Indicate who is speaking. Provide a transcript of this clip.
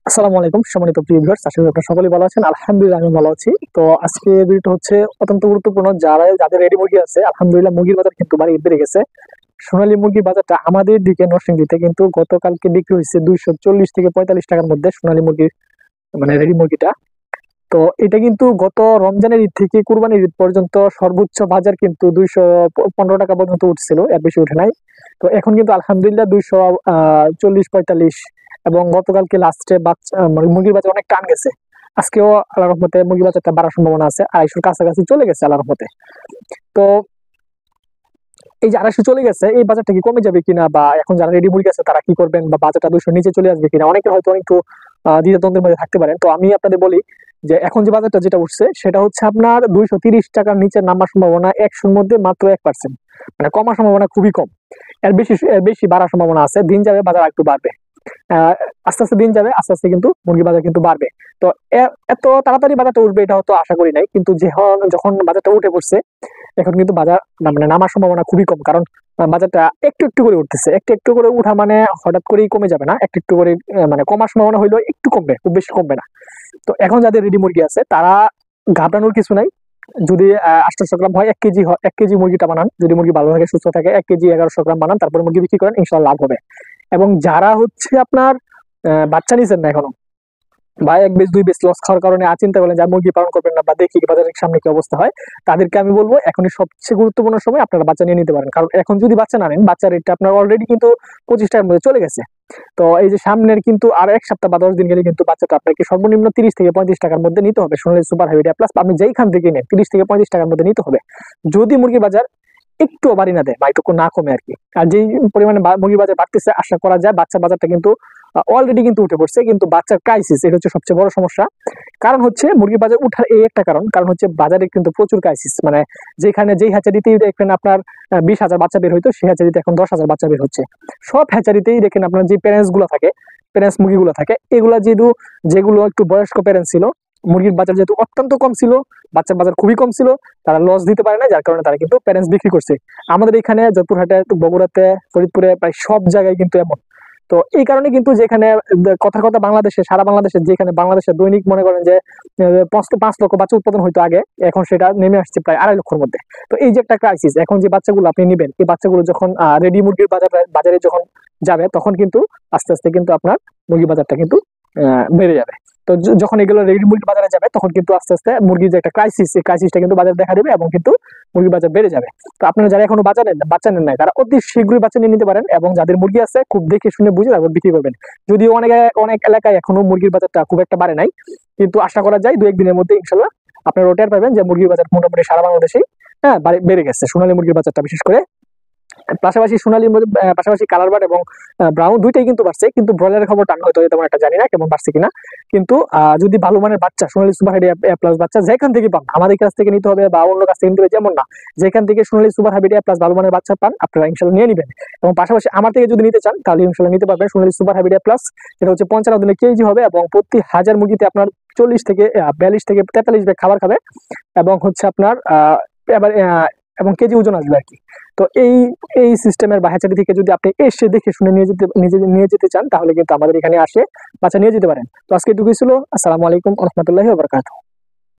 Speaker 1: আসসালামু আলাইকুম সম্মানিত প্রিয় ভিউয়ার্স, আশা করি আপনারা সকলেই ভালো আছেন। আলহামদুলিল্লাহ আমি ভালো আছি। তো আজকে ভিডিওটা হচ্ছে অত্যন্ত গুরুত্বপূর্ণ। যাদের রেডি মুরগি আছে, আলহামদুলিল্লাহ মুরগির বাজার কিন্তু বেড়ে গেছে। সোনালী মুরগির বাজারটা আমাদের দিকে নরসিংদীতে কিন্তু গতকালকে বিক্রি হয়েছে 240 থেকে 45 টাকার মধ্যে সোনালী মুরগির, মানে রেডি মুরগিটা। তো এটা কিন্তু গত রমজানের ঈদ থেকে কুরবানির ঈদ পর্যন্ত সর্বোচ্চ বাজার কিন্তু 215 টাকা পর্যন্ত উঠছিল, এর বেশি উঠে নাই। তো এখন কিন্তু আলহামদুলিল্লাহ 240-45, এবং গতকালকে লাস্টে বাচ্চা মানে মুরগির বাজার অনেক টান গেছে। আজকেও আল্লাহর রহমতে মুরগির বাজারটা বাড়ার সম্ভাবনা আছে, 250 কাছাকাছি চলে গেছে আল্লাহর রহমতে। তো এই যে 250 চলে গেছে, এই বাজারটা কি কমে যাবে কিনা, বা এখন যারা রেডি মুরগি আছে তারা কি করবেন, বা বাজারটা 200 নিচে চলে আসবে কিনা, অনেকে হয়তো একটু দ্বিধাদ্বন্দ্বের মধ্যে থাকতে পারেন। তো আমি আপনাদের বলি যে এখন যে বাজারটা যেটা উঠছে সেটা হচ্ছে আপনার 230 টাকার নিচে নামার সম্ভাবনা 100-র মধ্যে মাত্র 1%, মানে কমার সম্ভাবনা খুবই কম। এর বেশি বাড়ার সম্ভাবনা আছে। দিন যাবে বাজার একটু বাড়বে। আস্তে আস্তে দিন যাবে, আস্তে আস্তে কিন্তু মুরগি বাজার কিন্তু বাড়বে। তো এত তাড়াতাড়ি বাজারটা উঠবে এটা হয়তো আশা করি নাই, কিন্তু যখন বাজারটা উঠে পড়ছে এখন কিন্তু বাজার মানে নামার সম্ভাবনা খুবই কম। কারণ বাজারটা একটু একটু করে উঠতেছে। একটু একটু করে উঠা মানে হঠাৎ করেই কমে যাবে না, একটু একটু করে মানে কমার সম্ভাবনা হইলেও একটু কমবে, খুব বেশি কমবে না। তো এখন যাদের রেডি মুরগি আছে তারা ঘাবড়ানোর কিছু নাই। যদি 800 গ্রাম হয়, 1 কেজি হয়, 1 কেজি মুরগিটা বানান। যদি মুরগি ভালো থাকে সুস্থ থাকে, 1 কেজি 1100 গ্রাম বানান, তারপরে মুরগি বিক্রি করেন, ইনশাল্লাহ লাভ হবে। এবং যারা হচ্ছে আপনার বাচ্চা নিছেন না এখনো, বা 1 বেচ 2 বেচ লস খাওয়ার কারণে চিন্তা করলেন যে আর মুরগি পালন করবেন না, বা দেখি বাজারের সামনে কি অবস্থা হয়, তাদেরকে আমি বলবো এখনই সবচেয়ে গুরুত্বপূর্ণ সময় আপনারা বাচ্চা নিয়ে নিতে পারেন। কারণ এখন যদি বাচ্চা না নেন, বাচ্চার রেটটা আপনার অলরেডি কিন্তু 25 টাকার মধ্যে চলে গেছে। তো এই যে সামনের কিন্তু আর 1 সপ্তাহ বা 10 দিন গেলে কিন্তু বাচ্চাটা আপনাকে সর্বনিম্ন 30 থেকে 35 টাকার মধ্যে নিতে হবে। সোনালী সুপার হাইব্রিড প্লাস আপনি যেইখান থেকে নেন 30 থেকে 35 টাকার মধ্যে নিতে হবে, যদি মুরগি বাজার একটু বাড়ি না দেয় বা একটু না কমে আর কি। আর যেই পরিমাণে মুরগি বাজার বাড়তেছে, আশা করা যায় বাচ্চা বাজারটা কিন্তু অলরেডি কিন্তু উঠে পড়ছে। কিন্তু বাচ্চার ক্রাইসিস, এটা হচ্ছে সবচেয়ে বড় সমস্যা। কারণ হচ্ছে মুরগি বাজার উঠার এই একটা কারণ হচ্ছে বাজারে কিন্তু প্রচুর ক্রাইসিস। মানে যেই হ্যাচারিতেই দেখবেন আপনার 20,000 বাচ্চা বের হইতো, সেই হ্যাচারিতে এখন 10,000 বাচ্চা বের হচ্ছে। সব হ্যাচারিতেই দেখেন আপনার যে প্যারেন্টস গুলো থাকে, প্যারেন্টস মুরগিগুলো থাকে, এগুলা যেগুলো একটু বয়স্ক প্যারেন্টস ছিল, মুরগির বাজার যেহেতু অত্যন্ত কম ছিল, বাচ্চার বাজার খুবই কম ছিল, তারা লস দিতে পারে না, যার কারণে তারা কিন্তু প্যারেন্টস বিক্রি করছে। আমাদের এখানে জয়পুরহাটে, বগুড়াতে, ফরিদপুরে প্রায় সব জায়গায় কিন্তু এমন। তো এই কারণে কিন্তু যেখানে কথার কথা বাংলাদেশে, সারা বাংলাদেশে যেখানে বাংলাদেশে দৈনিক মনে করেন যে 5 লক্ষ বাচ্চা উৎপাদন হইতো আগে, এখন সেটা নেমে আসছে প্রায় 2.5 লক্ষের মধ্যে। তো এই যে একটা ক্রাইসিস, এখন যে বাচ্চাগুলো আপনি নেবেন, এই বাচ্চাগুলো যখন রেডি মুরগির বাজারে যখন যাবে, তখন কিন্তু আস্তে আস্তে কিন্তু আপনার মুরগি বাজারটা কিন্তু বেড়ে যাবে। তো যখন এগুলো রেডি মুরগি বাজারে যাবে, তখন কিন্তু আস্তে আস্তে মুরগির যে একটা ক্রাইসিস, এই ক্রাইসিসটা কিন্তু বাজারে দেখা দেবে, এবং কিন্তু মুরগির বাজার বেড়ে যাবে। তো আপনারা যারা এখনো বাচ্চা নেন নাই, তারা অতি শীঘ্রই বাচ্চা নিয়ে নিতে পারেন, এবং যাদের মুরগি আছে খুব দেখে শুনে বুঝে তারপর বিক্রি করবেন। যদিও অনেক অনেক এলাকায় এখনো মুরগির বাজারটা খুব একটা বাড়ে নাই, কিন্তু আশা করা যায় 2-1 দিনের মধ্যে ইনশাল্লাহ আপনারা ওটার পাবেন যে মুরগির বাজার মোটামুটি সারা বাংলাদেশেই বেড়ে গেছে, সোনালী মুরগির বাজারটা বিশেষ করে। পাশাপাশি পাশাপাশি কালার বার্ড এবং ব্রাউন দুইটাই কিন্তু বাড়ছে, কিন্তু ব্রয়লারের খবরটা আমি হয়তো তেমন একটা জানি না কেমন বাড়ছে কিনা। কিন্তু যদি ভালো মানের বাচ্চা সোনালী সুপার হাইব্রিড প্লাস বাচ্চা যেখান থেকে পান, আমাদের কাছ থেকে নিতে হবে বা অন্য কাছ থেকে নিতে হবে যেমন না, যেখান থেকে সোনালী সুপার হাইব্রিড প্লাস ভালো মানের বাচ্চা পান, আপনারা ইনশাল্লাহ নিয়ে নেবেন। এবং পাশাপাশি আমার থেকে যদি নিতে চান, তাহলে ইনশাল্লাহ নিতে পারবেন সোনালী সুপার হাইব্রিড প্লাস। এটা হচ্ছে 55 দিনে কেজি হবে, এবং প্রতি 1000 মুরগিতে আপনার 40 থেকে 42 থেকে 43 ব্যাগ খাবার খাবে, এবং হচ্ছে আপনার এবার এবং কেজি ওজন আসবে আর কি। তো এই সিস্টেমের বা হ্যাচারি থেকে যদি আপনি এসে দেখে শুনে নিয়ে যেতে চান, তাহলে কিন্তু আমাদের এখানে আসে বাচ্চা নিয়ে যেতে পারেন। তো আজকে এটুকুই ছিল। আসসালামু আলাইকুম ওয়া রাহমাতুল্লাহি ওয়া বারাকাতুহু।